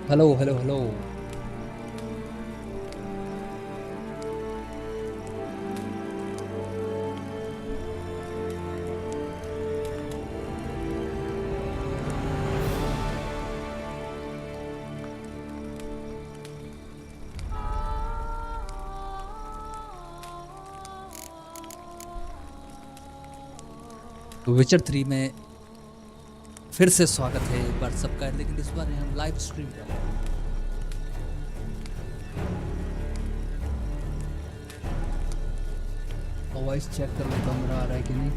Hello hello hello. विचर 3 में फिर से स्वागत है एक बार सबका, लेकिन इस बार हम लाइव स्ट्रीम कर रहे हैं। वॉइस चेक कर लो कैमरा आ रहा है कि नहीं।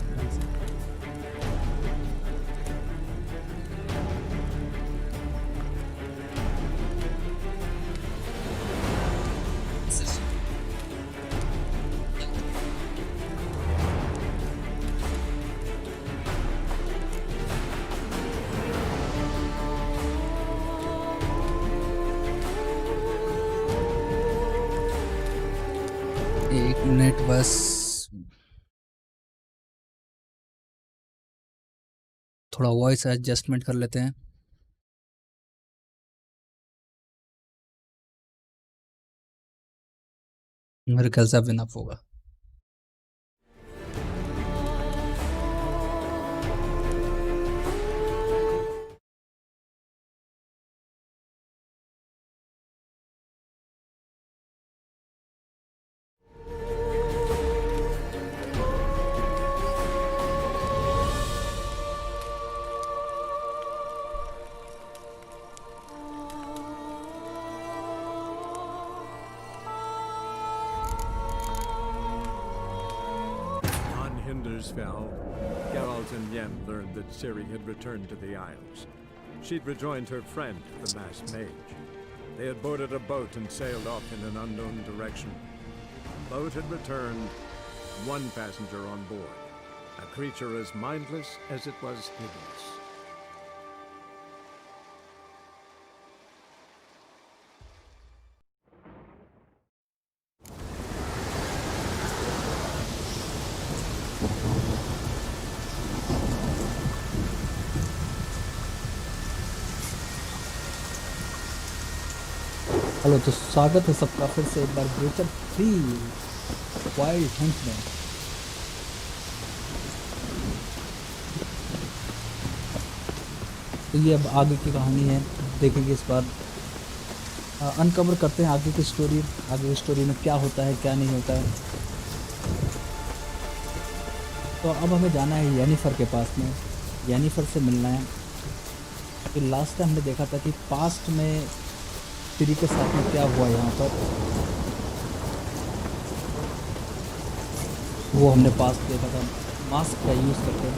एक मिनट बस, थोड़ा वॉइस एडजस्टमेंट कर लेते हैं। मेरे ख्याल से अब इनफ होगा। On Hindersfell, Geralt and Yen learned that Ciri had returned to the Isles. She'd rejoined her friend, the Masked Mage. They had boarded a boat and sailed off in an unknown direction. The boat had returned, one passenger on board, a creature as mindless as it was hideous. Hello, तो स्वागत है सबका फिर से एक बार विचर 3 wild Hunt में। तो ये अब आगे की कहानी है, देखेंगे इस बार। अनकवर करते हैं आगे की स्टोरी, आगे की स्टोरी में क्या होता है क्या नहीं होता है। तो अब हमें जाना है येनिफर के पास में, येनिफर से मिलना है। तो लास्ट टाइम हमने देखा था कि पास्ट में सिरी के साथ में क्या हुआ यहाँ पर, वो हमने पास्ट देखा था। मास्क का यूज़ करके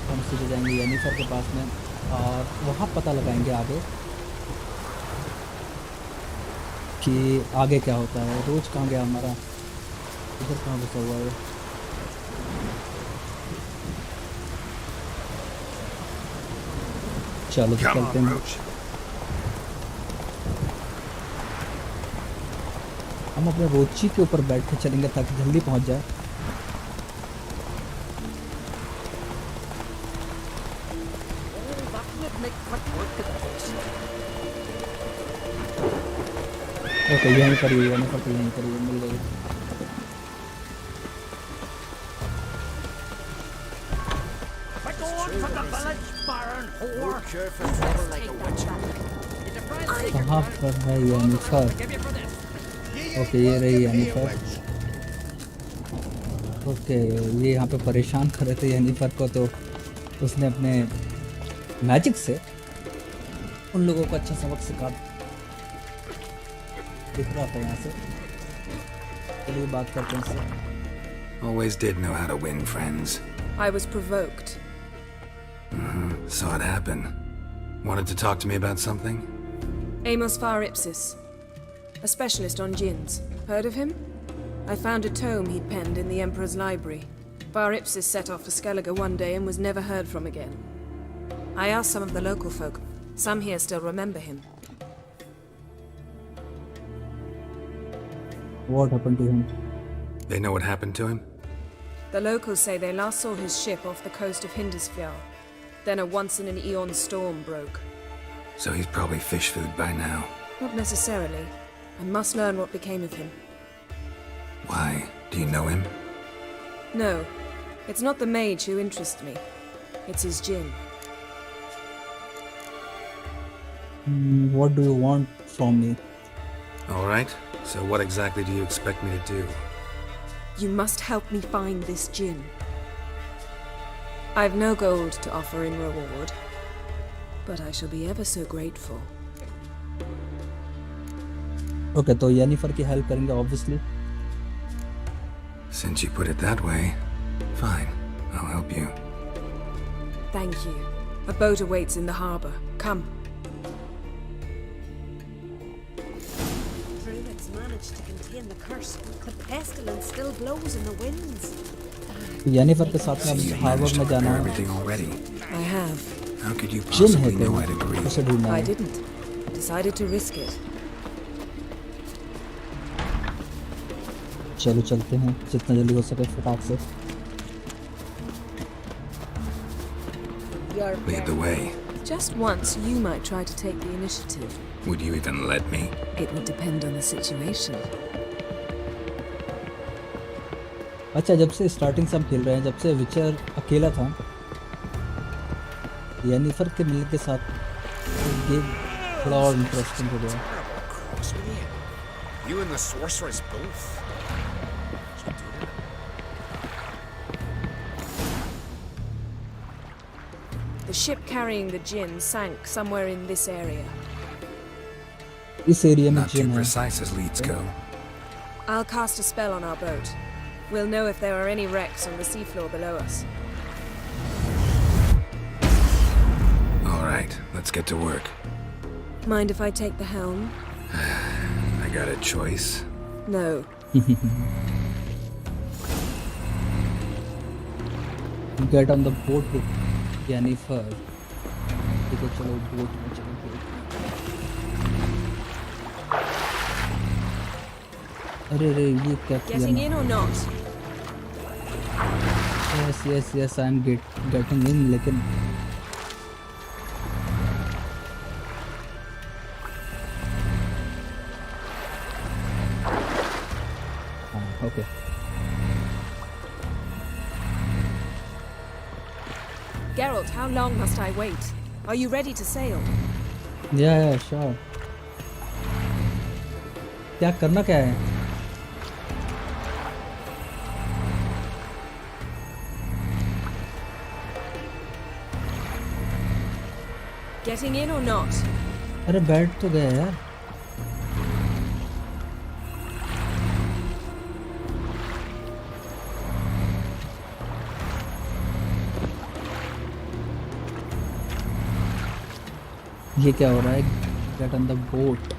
हम सीधे जाएंगे येनिफर के पास में और वहाँ पता लगाएंगे आगे कि आगे क्या होता है। रोज कहाँ गया हमारा, इधर कहाँ घुसा हुआ है। चलो तो चलते हैं। हम अपने रोची के ऊपर बैठ के चलेंगे ताकि जल्दी पहुंच जाए। ओके, यहीं पर ही, यहीं पर तो यहीं पर ही मिल गई। कहाँ पर है येनिफर? ओके, ये रही येनिफर। ओके, ये यहाँ पे परेशान कर रहे थे येनिफर को, तो उसने अपने मैजिक से उन लोगों को अच्छा सबक सिखा दिख रहा था यहाँ से। चलिए बात करते हैं इससे। Always did know how to win friends. I was provoked. Saw it happen. Wanted to talk to me about something? Amos Far Ipsis, a specialist on djinns. Heard of him? I found a tome he'd penned in the Emperor's library. Far Ipsis set off for Skellige one day and was never heard from again. I asked some of the local folk. Some here still remember him. What happened to him? They know what happened to him? The locals say they last saw his ship off the coast of Hindersfjall. Then a once-in-an-eon storm broke. So he's probably fish food by now. Not necessarily. I must learn what became of him. Why? Do you know him? No, it's not the mage who interests me. It's his djinn. What do you want from me? Alright, so what exactly do you expect me to do? You must help me find this djinn. I've no gold to offer in reward, but I shall be ever so grateful. Okay, तो Jennifer की help करेंगे obviously. Since you put it that way, fine, I'll help you. Thank you. A boat awaits in the harbor. Come. Druids managed to contain the curse, but the pestilence still blows in the winds. Jennifer के साथ So में you अब harbour managed to में जाना prepare है. everything already. I have. How could you जिन है possibly know I'd agree? कहीं उसे ढूंढना I है. didn't. Decided to risk it. चलो चलते हैं जितना जल्दी हो सके फटाक से. You're Lead the way. Just once, you might try to take the initiative. Would you even let me? It would depend on the situation. अच्छा, जब से स्टार्टिंग से हम खेल रहे हैं, जब से विचर अकेला था, येनिफर के मिलने के साथ गेम थोड़ा और इंटरेस्टिंग हो गया. You and the sorceress both? The ship carrying the djinn sank somewhere in this area. इस एरिया में Not too जिन है. precise as leads go. I'll cast a spell on our boat. We'll know if there are any wrecks on the seafloor below us. Alright, let's get to work. Mind if I take the helm? I got a choice. No. Get on the boat with Yennefer. ठीक है, चलो boat में चलो. अरे अरे ये क्या किया Getting ना? in or not? Yes, I'm getting in, लेकिन हाँ, okay. Geralt, how long must I wait? Are you ready to sail? Yeah, sure. क्या करना क्या है? Getting in or not? अरे बैठ तो गया यार. ये क्या हो रहा है? Get on the boat.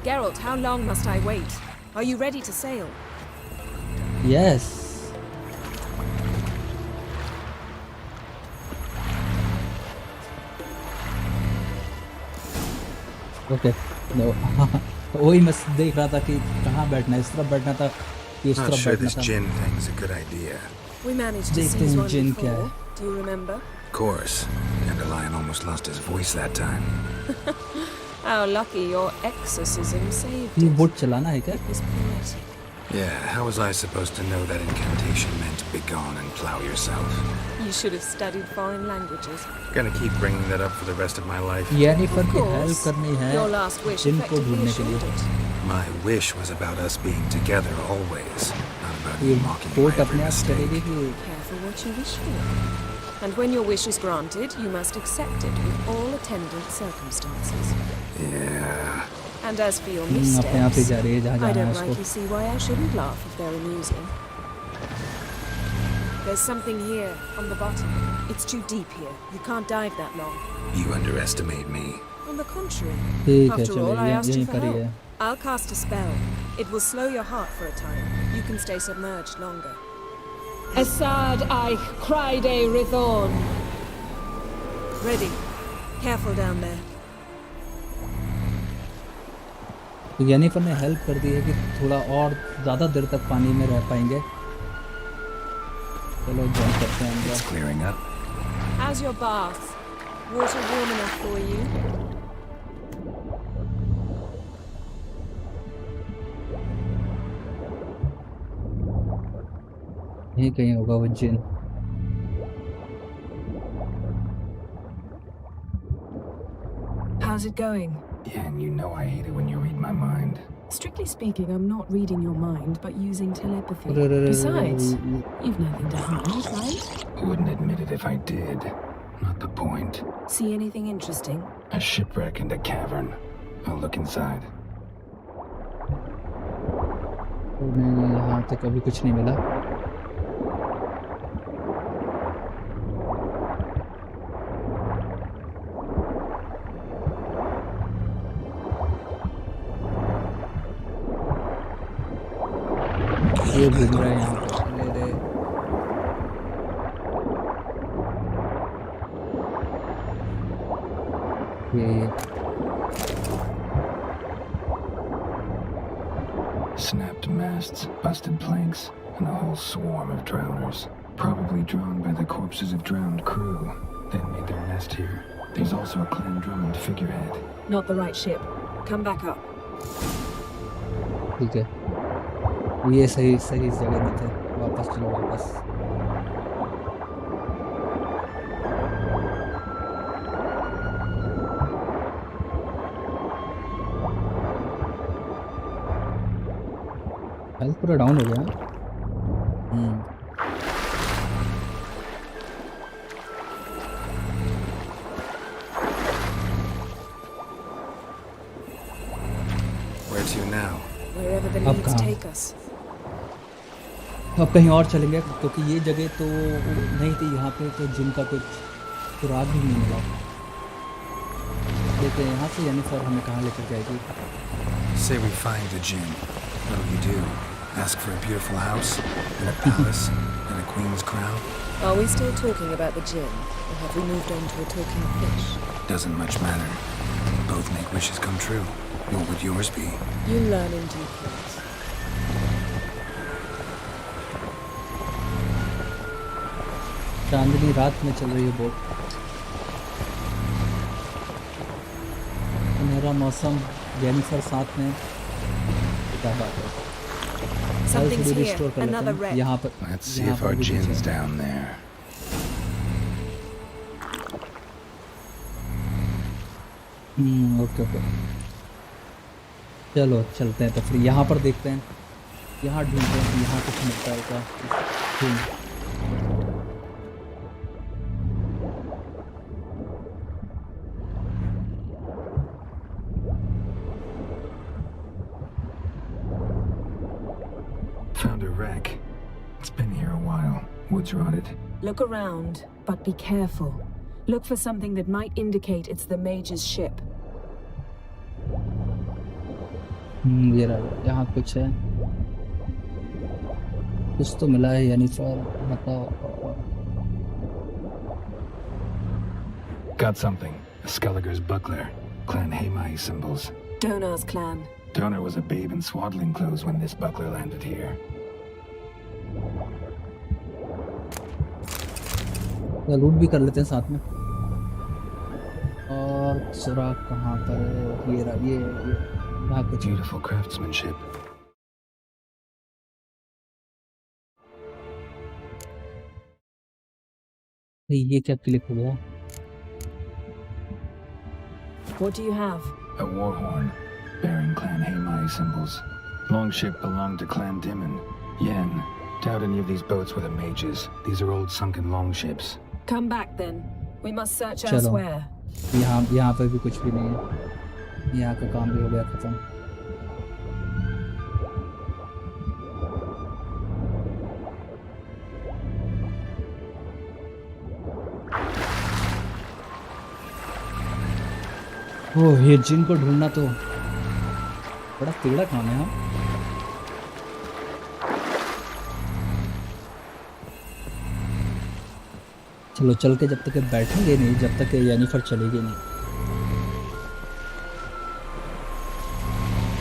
Geralt, how long must I wait? Are you ready to sail? Yes. Okay. No. वही मैं देख रहा था कि कहाँ बैठना है. इस तरफ बैठना था कि इस Not तरफ sure बैठना this था. gin thing's a good idea. We managed to देखते seize हैं one जिन क्या before. है. Do you remember? Of course. Dandelion almost lost his voice that time. How lucky your exorcism saved ये it. Boat चलाना है क्या? It was poetic. Yeah, how was I supposed to know that incantation meant begone and plow yourself? You should have studied foreign languages. Gonna keep bringing that up for the rest of my life. Jennifer Of की help course, करनी है your last wish जिन को effectively ढूंढने के assured लिए. it. My wish was about us being together always, not about ये you mocking my boat every अपने आप चलेगी mistake. कि Careful what you wish for. And when your wish is granted, you must accept it with all attendant circumstances. Yeah. And as for your अपने आप ही missteps, जा रही है जहाँ I जाना है don't उसको. rightly see why I shouldn't laugh if they're amusing. There's something here, on the bottom. It's too deep here. You can't dive that long. You underestimate me. On the contrary. ठीक है, After चलो all, I asked you यहीं for पर ही help. है. I'll cast a spell. It will slow your heart for a time. You can stay submerged longer. Assad Eich Cryde Rithorn. Ready. Careful down there. तो Jennifer ने help कर दी है कि थोड़ा और ज़्यादा देर तक पानी में रह पाएंगे. चलो जंप करते हैं It's अंदर. clearing up. How's your bath? Water warm enough for you? यहीं कहीं होगा वो जिन। How's it going? Yen, you know I hate it when you read my mind. Strictly speaking, I'm not reading your mind, but using telepathy. अरे, अरे, अरे, Besides, अरे, you've nothing to hide, right? Wouldn't admit it if I did. Not the point. See anything interesting? A shipwreck and a cavern. I'll look inside. नहीं, यहाँ तक अभी कुछ नहीं मिला। ये घूम रहा है यहाँ पे। अरे रे। ये Snapped masts, busted planks, and a whole swarm of drowners. Probably drawn by the corpses of drowned crew, then made their nest here. There's also a clan drummond figurehead. Not the right ship. Come back up. ठीक है, ये सही सही जगह नहीं थे। वापस चलो वापस। हेल्थ पूरा डाउन हो गया। Where to now? Wherever the अब leads कहाँ? take us. अब कहीं और चलेंगे क्योंकि ये जगह तो नहीं थी। यहाँ पे तो जिम का कुछ सुराग भी नहीं मिला। देखते हैं यहाँ से येनिफर हमें कहाँ लेकर जाएगी। Say we find the Jinn. What'll you do? Ask for a beautiful house, and a palace, and a queen's crown? Are we still talking about the gin, or have we moved on to a talking fish? Doesn't much matter. Both make wishes come true. What would yours be? You learn in due course. चांदनी रात में चल रही है boat. मेरा मौसम, Jennifer साथ में। क्या बात है। Something's थोड़ी here. restore कर लेते Another हैं। wreck. यहाँ पर Let's see यहाँ if पर our भी कुछ Jinn's है। down there. ओके ओके, चलो चलते हैं। तो फिर यहाँ पर देखते हैं, यहाँ ढूंढते हैं कि यहाँ कुछ मिलता है क्या। Found a wreck. It's been here a while. Woods rotted. Look around, but be careful. Look for something that might indicate it's the mage's ship. ये रहा, यहाँ कुछ है। कुछ तो मिला है येनिफर, बताओ। Got something. A Skelliger's buckler. Clan Haemai symbols. Donar's clan. Donar was a babe in swaddling clothes when this buckler landed here. या लूट भी कर लेते हैं साथ में। और सुराग कहाँ पर है? ये रहा, ये यहाँ कुछ है। Beautiful craftsmanship. ये क्या क्लिक हो गया? What do you have? A war horn, bearing Clan Haemai symbols. Longship belonged to Clan Dimon. Yen, doubt any of these boats were the mages. These are old sunken longships. Come back then. We must search चलो। elsewhere. यहाँ पे भी कुछ भी नहीं है। यहाँ का काम भी हो गया खत्म। ओह, ये जिन को ढूंढना तो बड़ा तेड़ा काम है। हाँ, चलो चल के जब तक बैठेंगे नहीं, जब तक येनिफर चलेगी नहीं।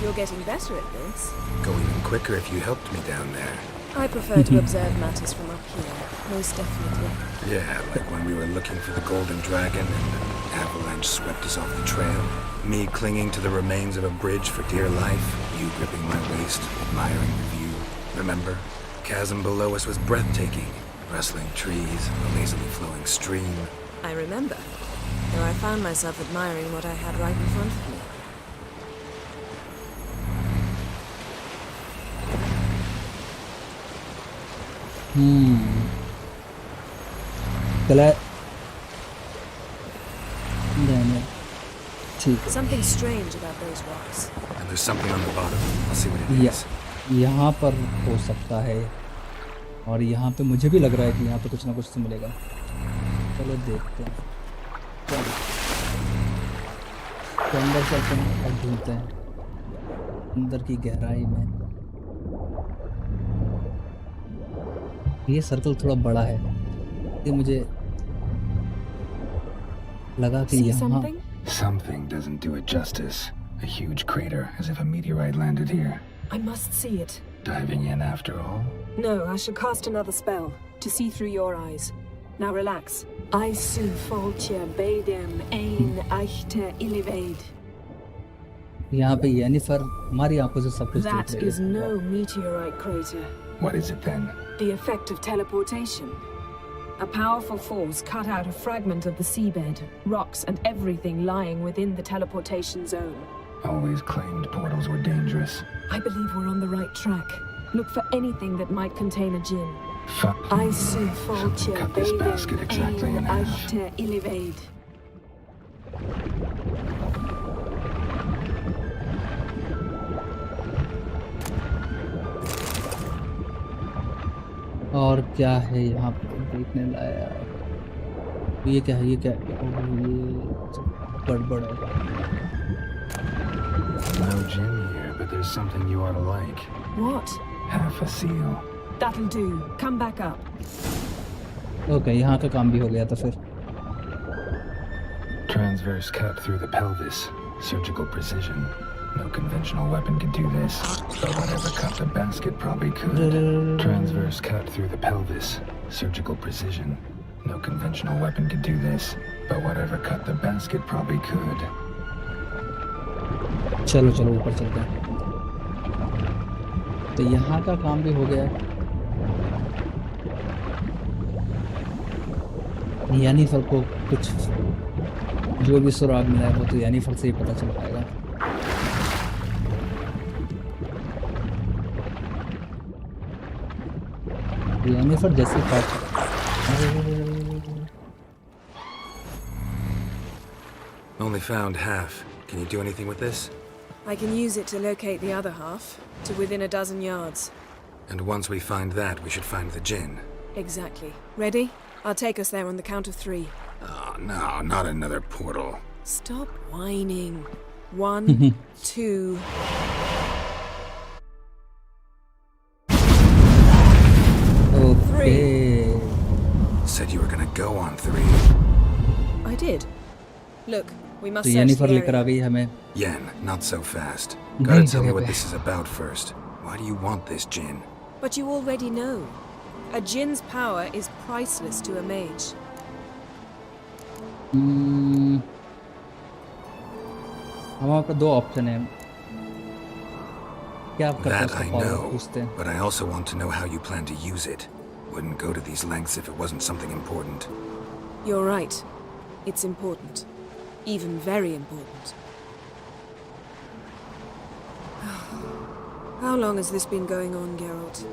You're getting better at this. Go even quicker if you helped me down there. I prefer to observe matters from up here, most definitely. Yeah, like when we were looking for the golden dragon and Avalanche swept us off the trail. Me clinging to the remains of a bridge for dear life. You gripping my waist, admiring the view. Remember? Chasm below us was breathtaking. Rustling trees, a lazily flowing stream. I remember, though I found myself admiring what I had right in front of me. चला नहीं ठीक है Something strange about those rocks. And there's something on the bottom. I'll see what it is. यहाँ पर हो सकता है और यहाँ पे मुझे भी लग रहा है कि यहाँ पे कुछ ना कुछ तो मिलेगा चलो देखते हैं तो अंदर चलते हैं और ढूंढते हैं अंदर की गहराई में ये सर्कल थोड़ा बड़ा है ये मुझे लगा कि See यहाँ something? Something doesn't do it justice. A huge crater, as if a meteorite landed here. I must see it. Diving in after all? No, I should cast another spell to see through your eyes. Now relax. I soon falche beidem ein eichte ilivaid. यहाँ पे Jennifer हमारी आंखों से सब कुछ देख That रही is है no meteorite crater. What is it then? The effect of teleportation. A powerful force cut out a fragment of the seabed, rocks and everything lying within the teleportation zone. Always claimed portals were dangerous. I believe we're on the right track. Look for anything that might contain a djinn. Fuck. I soon falche Cut this basket exactly in half. eichte ilivaid. और क्या है यहाँ पे देखने लायक ये क्या है ये क्या है ओह, ये गड़बड़ है No gin here, but there's something you ought to like. What? Half a seal. That'll do. Come back up. Okay यहाँ का काम भी हो गया तो फिर Transverse cut through the pelvis. Surgical precision. No conventional weapon could do this. But whatever cut the basket probably could. Transverse cut through the pelvis. Surgical precision. No conventional weapon could do this. But whatever cut the basket probably could. चलो चलो ऊपर चलते हैं तो यहाँ का काम भी हो गया यानीफर को कुछ जो भी सुराग मिला है वो तो यानीफर से ही पता चल पाएगा यानीफर जैसे काट Only found half. Can you do anything with this? I can use it to locate the other half, to within a dozen yards. And once we find that, we should find the djinn. Exactly. Ready? I'll take us there on the count of 3. Oh, no, not another portal. Stop whining. 1, 2... okay Said you were gonna go on 3. I did. Look, we must तो search यानीफर the लेकर आ area. गई हमें Yen, not so fast. नहीं Gotta tell me जगह what पे this is about first. Why do you want this djinn? But you already know. A djinn's power is priceless to a mage. हमारे पास 2 option है क्या आप करते हैं That I उसका पावर know, पूछते हैं but I also want to know how you plan to use it. Wouldn't go to these lengths if it wasn't something important. You're right. It's important. Even very important. How long has this been going on, Geralt?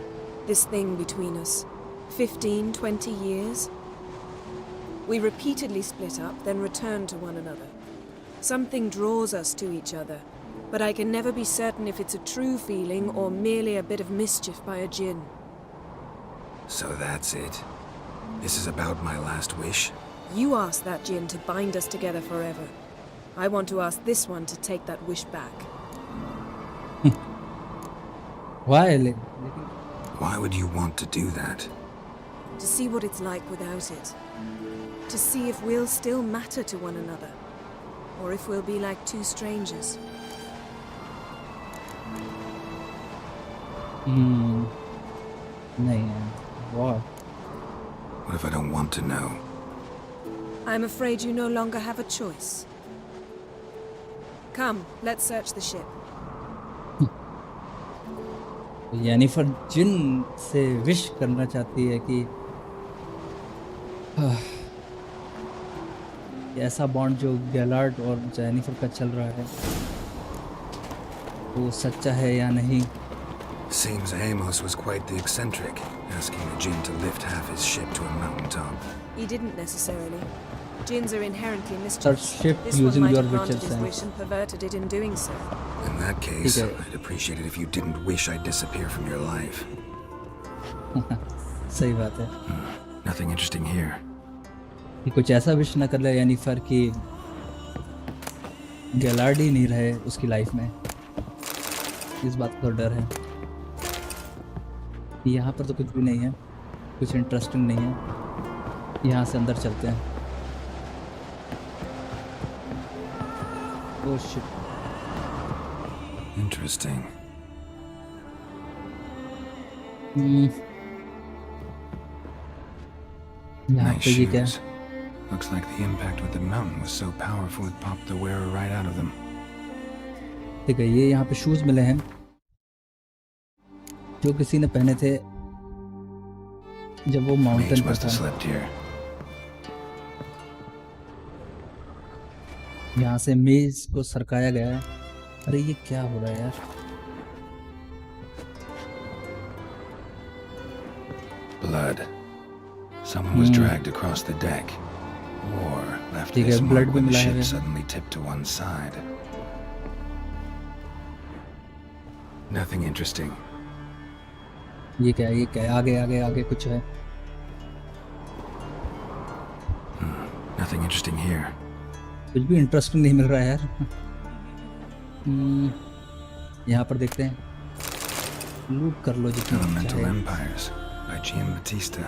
This thing between us? 15, 20 years? We repeatedly split up, then returned to one another. Something draws us to each other, but I can never be certain if it's a true feeling or merely a bit of mischief by a djinn. So that's it. This is about my last wish. You asked that djinn to bind us together forever. I want to ask this one to take that wish back. Why Why would you want to do that? To see what it's like without it. To see if we'll still matter to one another. Or if we'll be like two strangers. नहीं है वाह What if I don't want to know? I'm afraid you no longer have a choice. Come, let's search the ship. Yennefer जिन से wish करना चाहती है कि ऐसा बॉन्ड जो गैलार्ड और जेनिफर का चल रहा है वो सच्चा है या नहीं। Seems Amos was quite the eccentric, asking the Jinn to lift half his ship to a mountaintop. He didn't necessarily. Jinns are inherently Start mischievous. ship This one using might your have granted witcher his sense. wish and perverted it in doing so. In that case, Okay. I'd appreciate it if you didn't wish I'd disappear from your life. सही बात है Nothing interesting here. कि कुछ ऐसा wish ना कर ले Jennifer कि गैलार्ड ही नहीं रहे उसकी लाइफ में, इस बात का डर है। यहाँ पर तो कुछ भी नहीं है, कुछ इंटरेस्टिंग नहीं है। यहाँ से अंदर चलते हैं। Oh shit, Interesting. यहाँ Nice पे ये क्या है? shoes. Looks like the impact with the mountain was so powerful it popped the wearer right out of them. ठीक है, ये यहाँ पे शूज मिले हैं जो किसी ने पहने थे जब वो माउंटेन Mage पर must have था। slept here. यहाँ से मेज को सरकाया गया है। अरे ये क्या हो रहा है यार? Blood. Someone was dragged across the deck. Or left ठीक है, this blood mark भी when the मिला है ship हमें। suddenly tipped to one side. Nothing interesting. ये क्या है? ये क्या है? आगे आगे आगे कुछ है? Nothing interesting here. कुछ भी इंटरेस्टिंग नहीं मिल रहा है यार। यहाँ पर देखते हैं, लूट कर लो जितना Elemental चाहे। Empires by Giambattista.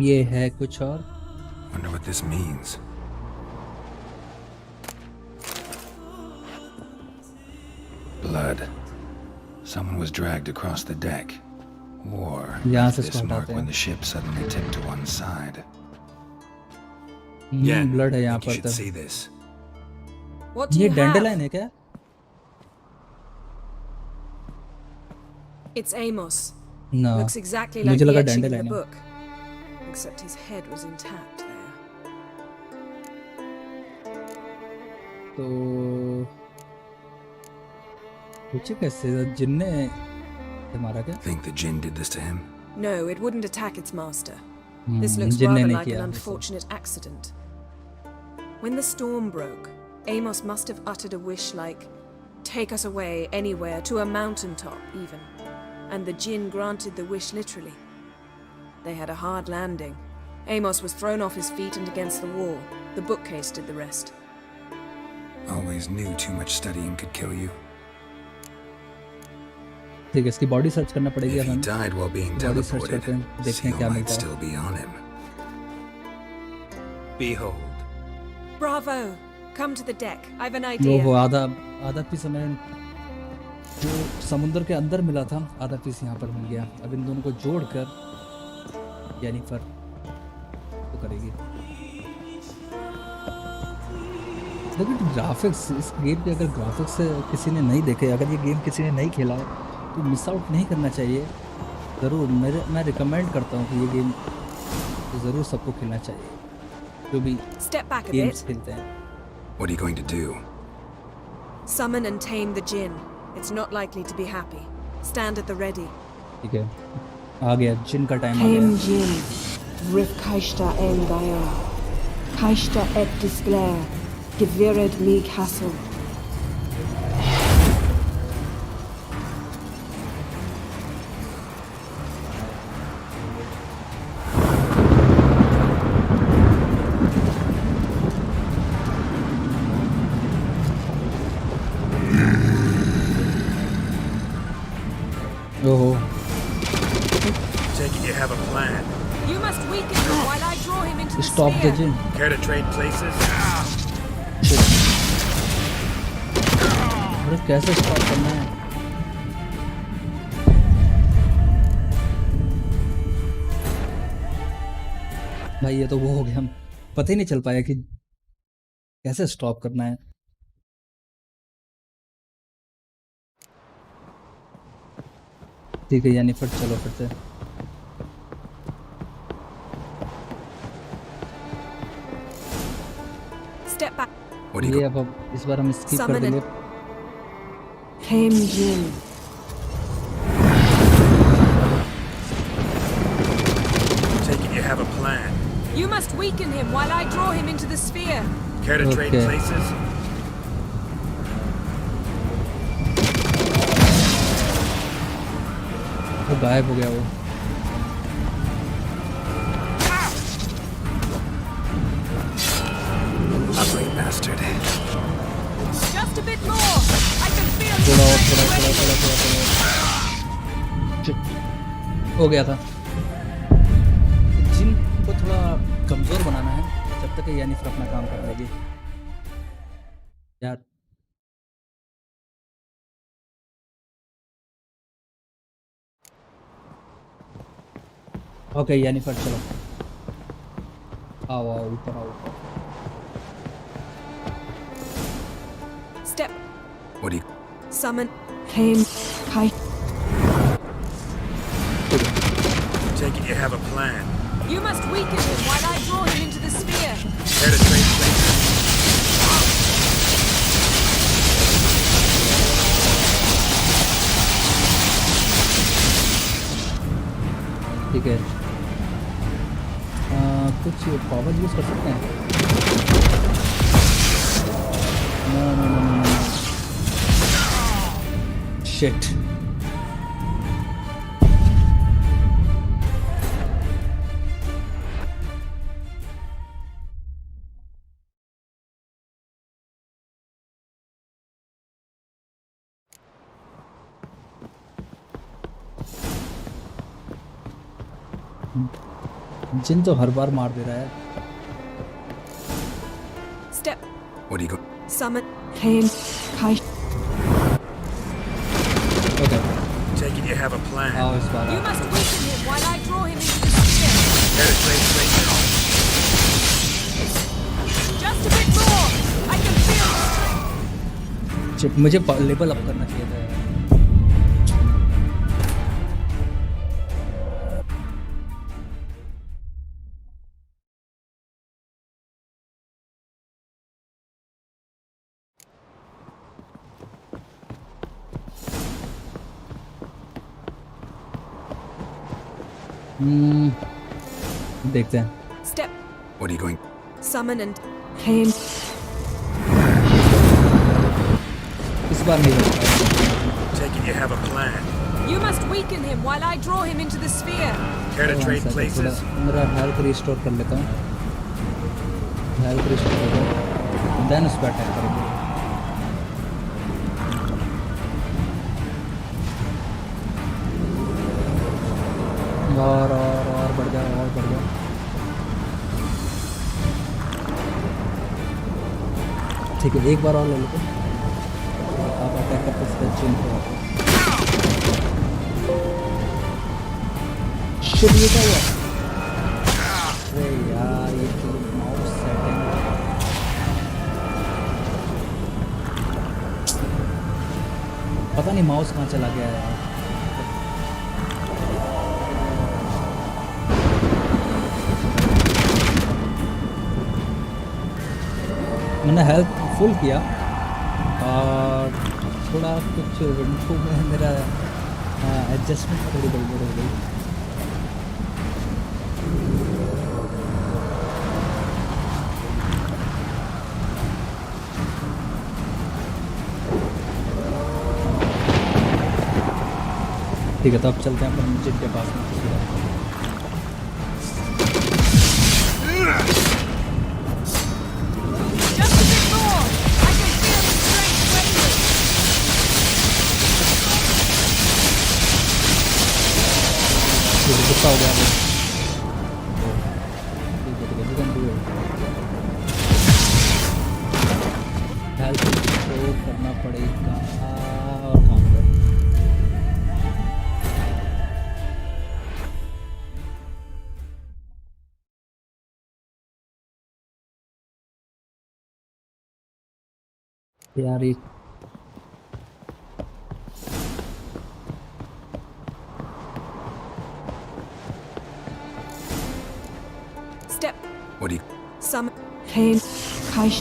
ये है कुछ और। Wonder what this means. Blood. Someone was dragged across the deck. Or यहाँ left से this इसको mark हटाते when हैं। the ship suddenly tipped to one side. Blood है यहाँ think you पर should तो। see this. What do ये you have? डैंडलाइन है क्या? It's Amos. ना, Looks exactly like मुझे the लगा etching in the डैंडलाइन है। book. Except his head was intact there. तो पूछे कैसे जिनने मारा क्या? Think the Jinn did this to him? No, it wouldn't attack its master. This looks जिनने rather नहीं like an किया। unfortunate accident. When the storm broke, Amos must have uttered a wish like, "Take us away, anywhere, to a mountaintop, even." And the Jinn granted the wish literally. They had a hard landing. Amos was thrown off his feet and against the wall. The bookcase did the rest. Always knew too much studying could kill you. ठीक है, इसकी body search करना पड़ेगी If he हमें। died while being body search teleported, करते हैं, देखते हैं seal क्या might मिलता है। still be on him. Behold. Bravo! Come to the deck. I've an वो idea. आधा पीस हमें जो समुद्र के अंदर मिला था, आधा पीस यहाँ पर मिल गया। अब इन दोनों को जोड़कर येनिफर तो करेगी। लेकिन ग्राफिक्स इस गेम के, अगर ग्राफिक्स किसी ने नहीं देखे, अगर ये गेम किसी ने नहीं खेला है तो मिस आउट नहीं करना चाहिए। ज़रूर मैं रिकमेंड करता हूँ कि ये गेम तो ज़रूर सबको खेलना चाहिए जो भी Step back a games bit. खेलते हैं। What are you going to do? Summon and tame the Jinn. It's not likely to be happy. Stand at the ready. ठीक है, आ गया जिन का टाइम आ Came गया। Jin, Rif Kaishta en Gaia, Kaishta et Disglair, Gevired me Castle. ओहो, Take it you have a plan. You must weaken him while I draw him into the stop the sphere. Jinn. Care to trade places? अरे कैसे stop करना है? भाई ये तो वो हो गया, पता ही नहीं चल पाया कि कैसे स्टॉप करना है। ठीक है यानी फिर चलो फिर से। Step back. What do you ये go? अब इस बार हम स्किप कर Summon देंगे। Came Jin. Take it you have a plan. You must weaken him while I draw him into the sphere. Care to trade Okay. places? वो गायब हो गया वो। Ugly bastard. Just a bit more. I can feel थोड़ा और his थोड़ा strength थोड़ा waning. थोड़ा थोड़ा थोड़ा Shit. हो गया था। जिन को थोड़ा कमजोर बनाना है जब तक ये यानीफर अपना काम कर लेगी यार। ओके यानीफर चलो आओ आओ ऊपर आओ ऊपर। Step. What do you... Summon. Came Kai. Take it you have a plan. You must weaken him while I draw him into the sphere. Care to trade places? ठीक है कुछ पावर यूज कर सकते हैं। No no no no no shit. जिन तो हर बार मार दे रहा है। Step. What do you go... Summon. Came Kai. Okay Take it you have a plan. आओ इस बार You आओ। must weaken him while I draw him into the sphere. Care to trade places? Just a bit more. I can feel his strength. Shit, मुझे level up करना चाहिए था यार। देखते हैं। Step. What are you going... Summon and Came इस बार नहीं बच पाया। Take it you have a plan. you must weaken him while I draw him into the sphere. Care to One trade second, places? थोड़ा मेरा health restore कर लेता हूँ। Health restore कर लेता देन उस पर अटैक करेंगे। और बढ़ जाओ और बढ़ जाओ। ठीक है एक बार और ले लेते हैं। आप अटैक करते हैं चेंज हो जाता है। शिट ये क्या हुआ? अरे यार ये तो माउस सेटिंग पता नहीं माउस कहाँ चला गया है यार। मैंने हेल्थ फुल किया और थोड़ा कुछ विंडो में मेरा एडजस्टमेंट में थोड़ी गड़बड़ हो गई। ठीक है तो अब चलते हैं अपन मस्जिद के पास में। Just a bit more. I can feel his strength waning. गुस्सा हो गया वो। ठीक है you can do it। Health करना पड़ेगा। यार ये Step. What do you... Summon. Came. Kaish.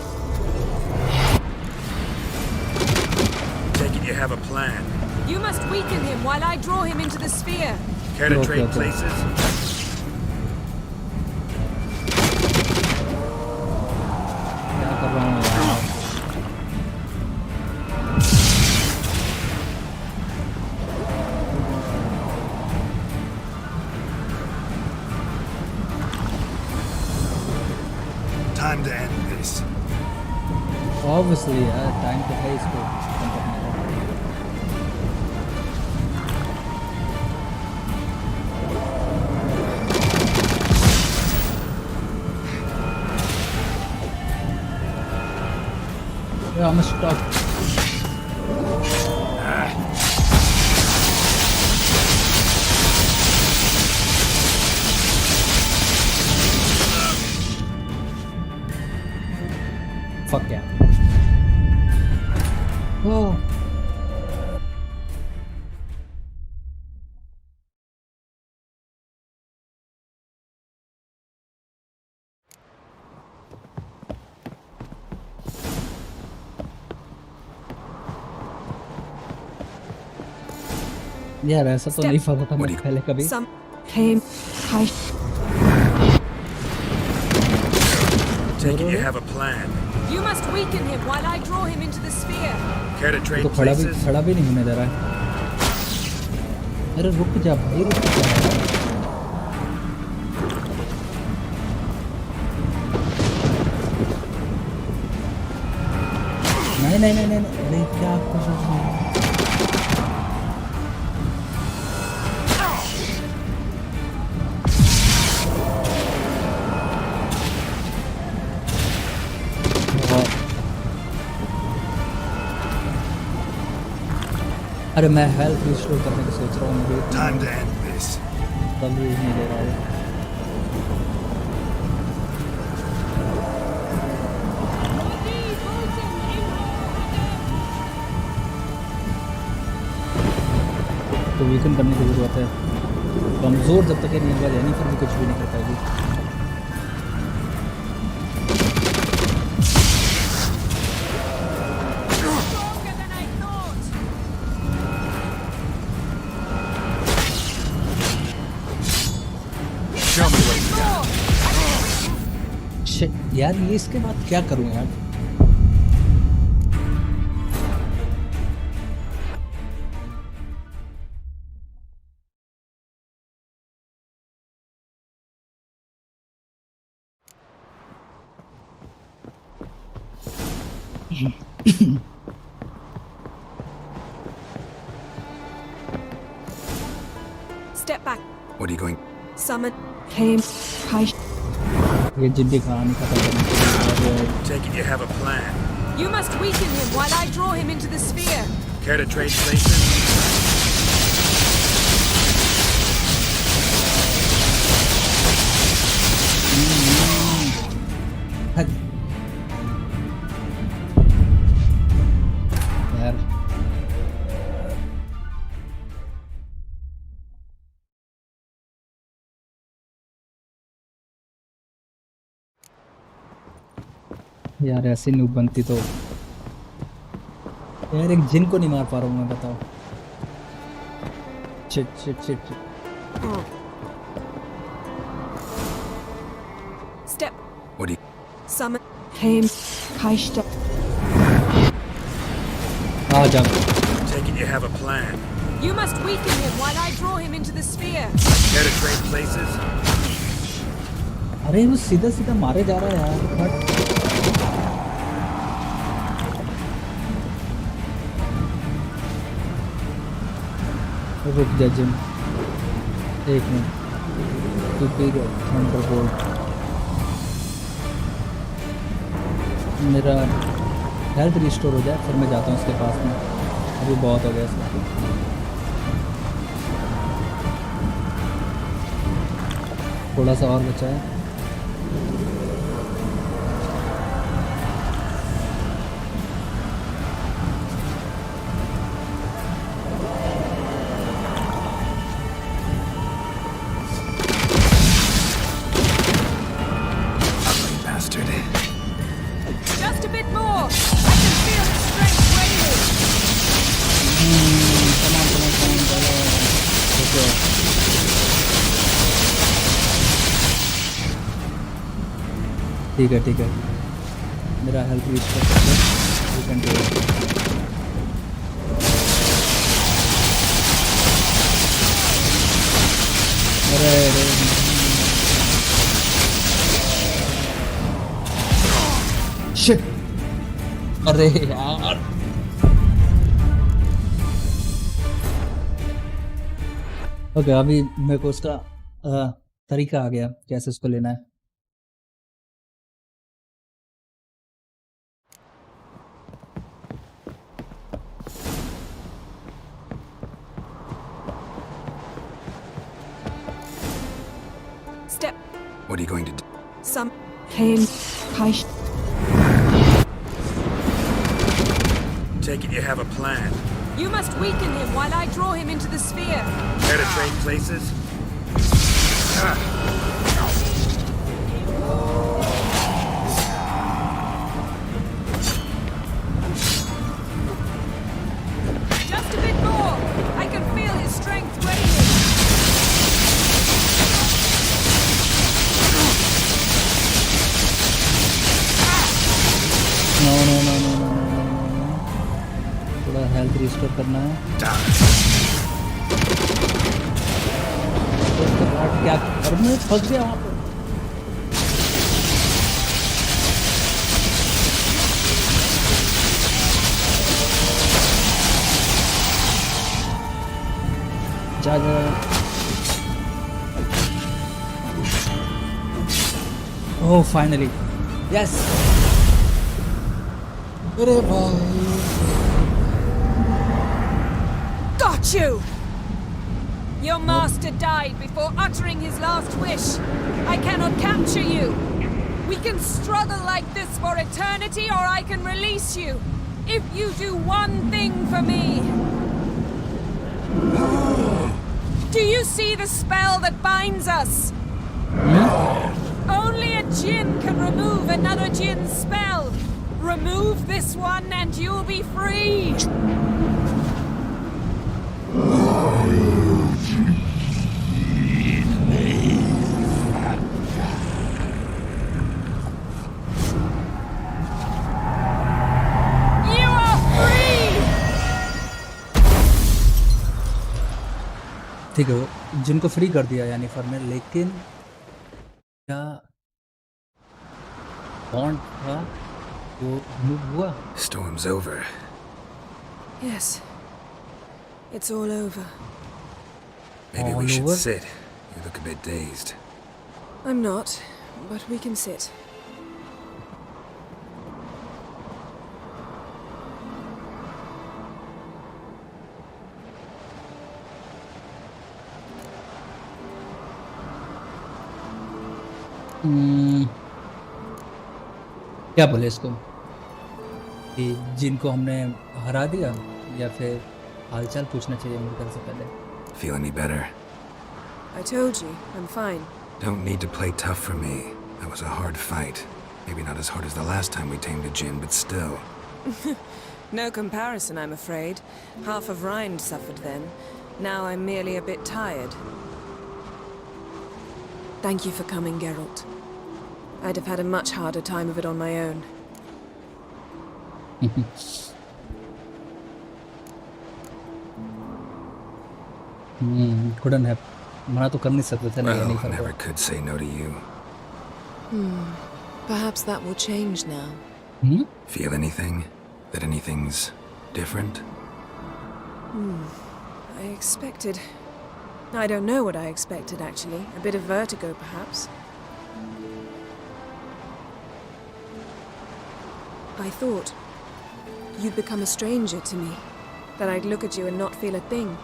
Take it you have a plan. You must weaken him while I draw him into the sphere. Care to Okay, trade okay. places? क्या कर रहा हूँ यार? Time to end this. Obviously यार time तो है इसको खत्म करने का। Yeah, I'm stuck. Fuck yeah. Oh. यार ऐसा तो नहीं फंसा था मैं पहले कभी। Some. Came. Kaish. Take it you have a plan. You must weaken him while I draw him into the sphere. Care to trade तो places? खड़ा भी नहीं होने दे रहा है। अरे रुक जा भाई, रुक जा। नहीं, अरे क्या कर रहा है? अरे मैं हेल्थ रिस्टोर करने की सोच रहा हूँ, मुझे Time to end this. तब भी नहीं दे रहा है। तो वीकन करने की जरूरत है। कमज़ोर जब तक ये नहीं होगा जेनिफर भी कुछ भी नहीं कर पाएगी। Stronger than I thought. Show me what you got. Shit, यार ये इसके बाद क्या करूँ यार? Step back. What are you going... Summon. Came. Kaish. ये जिद्दी कहानी खत्म करने के लिए और Take it you have a plan. You must weaken him while I draw him into the sphere. Care to trade places? हद। यार यार ऐसी नूब बनती तो यार एक जिन को नहीं मार पा रहा हूँ मैं, बताओ। Shit. Step. What do you... Summon. Came. Kaish. आ जा। Take it you have a plan. You must weaken him while I draw him into the sphere. Care to trade places? अरे वो सीधा मारे जा रहा है यार, हट। रुक जा जिम, एक मिनट। थंडरबोल्ट मेरा हेल्थ रिस्टोर हो जाए फिर मैं जाता हूँ उसके पास में। अभी बहुत हो गया इसका। थोड़ा सा और बचा है। Just a bit more. I can feel his strength waning. come on. Okay. ठीक है मेरा हेल्थ रिस्टोर कर दो यू कैन डू इट अरे शिट अरे यार ओके अभी मेरे को उसका तरीका आ गया कैसे उसको लेना है Step. What are you going to do? Some. Kane, Kaish. Take it you have a plan. You must weaken him while I draw him into the sphere. Care to trade places? Just a bit more. I can feel his strength waning. No. थोड़ा health restore करना है उसके बाद क्या और मैं फंस गया वहाँ पे जा ओह फाइनली यस अरे भाई Got you! Your master died before uttering his last wish. I cannot capture you. We can struggle like this for eternity, or I can release you. If you do one thing for me. Do you see the spell that binds us? Only a djinn can remove another djinn's spell. Remove this one and you'll be free. You are free. ठीक है वो जिनको free कर दिया यानी farmer लेकिन क्या bond था वो मूव हुआ Storm's over. Yes. It's all over. Maybe All we should over? sit. You look a bit dazed. I'm not, but we can sit. क्या बोले इसको कि जिनको हमने हरा दिया या फिर हालचाल पूछना चाहिए मेरे ख्याल से पहले Feel any better? I told you, I'm fine. Don't need to play tough for me. That was a hard fight. Maybe not as hard as the last time we tamed a djinn, but still. No comparison, I'm afraid. Half of Rind suffered then. Now I'm merely a bit tired. Thank you for coming, Geralt. I'd have had a much harder time of it on my own. couldn't have मना तो कर नहीं सकते थे नहीं Well, नहीं I never कर could say no to you. Perhaps that will change now. Feel anything? That anything's different? I expected... I don't know what I expected, actually. A bit of vertigo, perhaps. I thought you'd become a stranger to me. That I'd look at you and not feel a thing.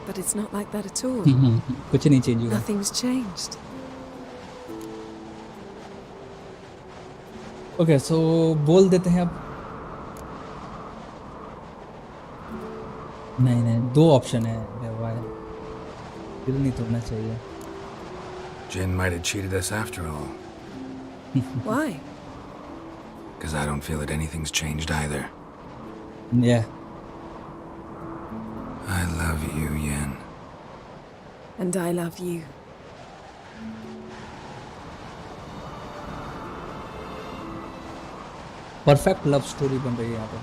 But it's not like that at all. कुछ नहीं change हुआ Nothing's changed. Okay so बोल देते हैं अब नहीं दो option है व्यवहार दिल नहीं तोड़ना चाहिए Jinn might have cheated us after all. Why? Because I don't feel that anything's changed either. Yeah. I love you, Yen. And I love you. Perfect love story बन रही है यहाँ पर.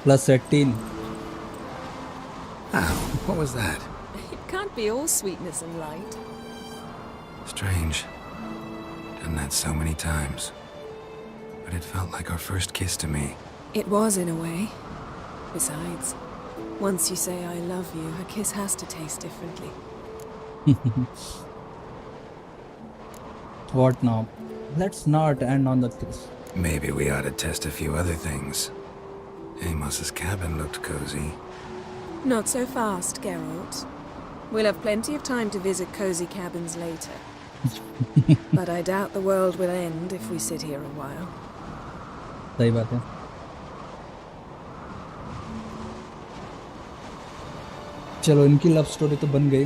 +18. Ow, what was that? It can't be all sweetness and light. Strange. Done that so many times. But it felt like our first kiss to me. It was in a way. Besides, once you say I love you, a kiss has to taste differently. What now? Let's not end on the kiss. Maybe we ought to test a few other things. Amos's cabin looked cozy. Not so fast, Geralt. We'll have plenty of time to visit cozy cabins later. But I doubt the world will end if we sit here a while. सही बात है. चलो इनकी love story तो बन गई.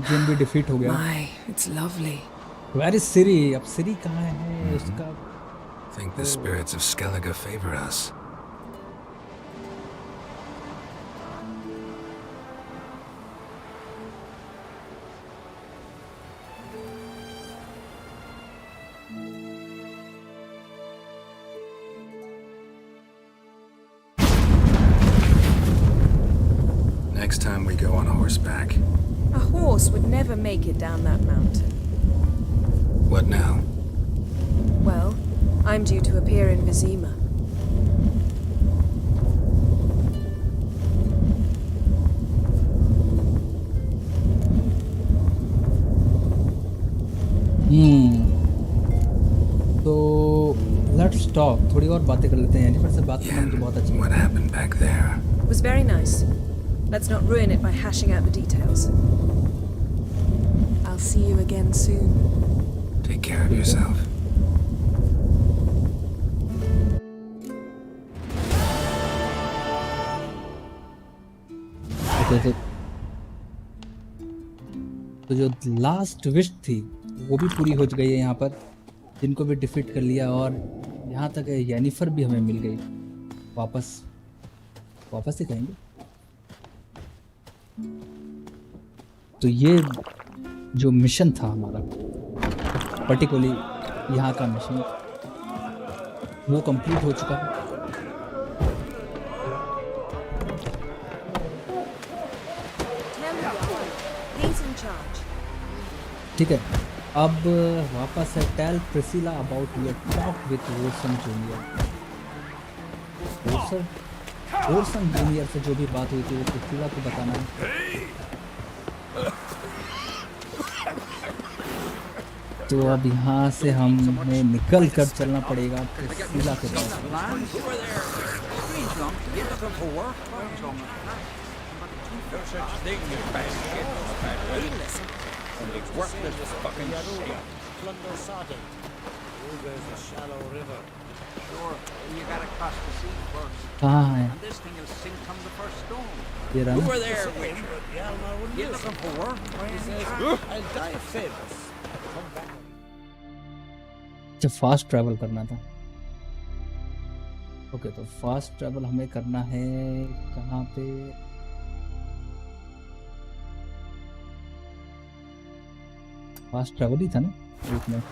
जिन भी defeat हो गया. My, it's lovely. Where is Ciri? अब Ciri कहाँ है? उसका Think the spirits of Skellige favor us. Next time we go on horseback. A horse would never make it down that mountain. What now? Well, I'm due to appear in Vizima. तो let's talk. थोड़ी और बातें कर लेते हैं. Jennifer से बात करना मुझे बहुत अच्छा What लगा. happened back there? It was very nice. Let's not ruin it by hashing out the details. I'll see you again soon. Take care of yourself. Okay, तो जो लास्ट विश थी वो भी पूरी हो गई है यहाँ पर. जिनको भी डिफीट कर लिया और यहाँ तक येनिफर भी हमें मिल गई. वापस ही कहेंगे. तो ये जो मिशन था हमारा, पर्टिकुलरली यहाँ का मिशन, वो कंप्लीट हो चुका है. He's in charge. ठीक है. अब वापस है. Tell Priscilla about your talk with Wolson junior. Wolson junior से जो भी बात हुई थी वो प्रिसिला को बताना है. तो अब यहाँ से हमें निकल कर चलना पड़ेगा प्रिसिला के पास. कहाँ है ये रहा ना. जब फास्ट ट्रैवल करना था. ओके, तो फास्ट ट्रैवल हमें करना है कहाँ पे? फास्ट ट्रैवल ही था ना. एक मिनट.